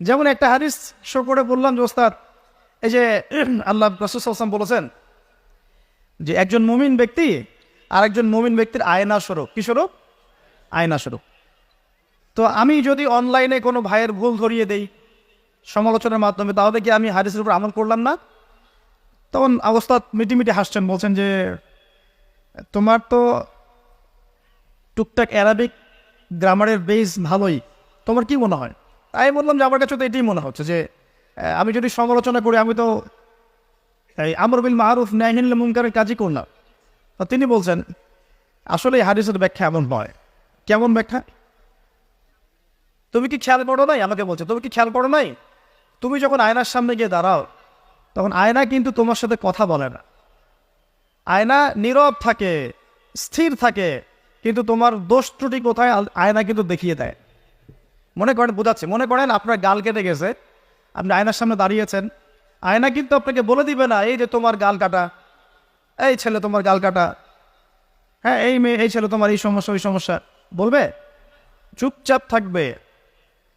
যেমন একটা হাদিস শো করে বললাম যে ওস্তাদ, এই যে আল্লাহ রাসূল সাল্লাল্লাহু আলাইহি ওয়াসাল্লাম বলেছেন যে একজন মুমিন ব্যক্তি আর একজন মুমিন ব্যক্তির আয়না স্বরূপ। কি স্বরূপ? আয়না স্বরূপ। তো আমি যদি অনলাইনে কোনো ভাইয়ের ভুল ধরিয়ে দেই সমালোচনার মাধ্যমে, তাহলে কি আমি হাদিসের উপর আমল করলাম না? তখন ওস্তাদ মিটিমিটি হাসছেন, বলছেন যে তোমার তো টুকটাক অ্যারাবিক গ্রামারের বেস ভালোই, তোমার কি মনে হয়? তাই বললাম যে আমার কাছে তো এটাই মনে হচ্ছে যে আমি যদি সমালোচনা করি, আমি তো এই আমর বিল মারুফ নাহি আনিল মুনকারের কাজই করলাম। তো তিনি বলছেন আসলে এই হাদিসের ব্যাখ্যা এমন নয়। কেমন ব্যাখ্যা? তুমি কি খেয়াল করো নাই? আমাকে বলছে তুমি কি খেয়াল করো নাই, তুমি যখন আয়নার সামনে গিয়ে দাঁড়াও তখন আয়না কিন্তু তোমার সাথে কথা বলে না, আয়না নীরব থাকে, স্থির থাকে, কিন্তু তোমার দোষ ত্রুটি কোথায় আয়না কিন্তু দেখিয়ে দেয়। মনে করেন, বোঝাচ্ছে, মনে করেন আপনার গাল কেটে গেছে, আপনি আয়নার সামনে দাঁড়িয়েছেন, আয়না কিন্তু আপনাকে বলে দিবে না এই যে তোমার গাল কাটা, এই ছেলে তোমার গাল কাটা, হ্যাঁ এই মেয়ে, এই ছেলে তোমার এই সমস্যা ওই সমস্যা, বলবে? চুপচাপ থাকবে,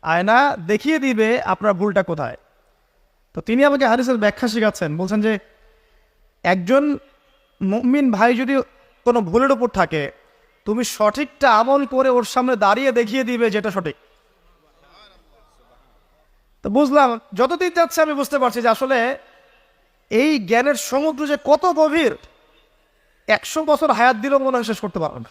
আয়না দেখিয়ে দিবে আপনার ভুলটা কোথায়। তো তিনি আমাকে হাদিসের ব্যাখ্যা শেখাচ্ছেন, বলছেন যে একজন মুমিন ভাই যদি কোনো ভুলের উপর থাকে, তুমি সঠিকটা আমল করে ওর সামনে দাঁড়িয়ে দেখিয়ে দিবে যেটা সঠিক। তো বুঝলাম, যতদিন যাচ্ছে আমি বুঝতে পারছি যে আসলে এই জ্ঞানের সমুদ্র যে কত গভীর, 100 বছর হায়াত দিলেও মনে হয় শেষ করতে পারবে না।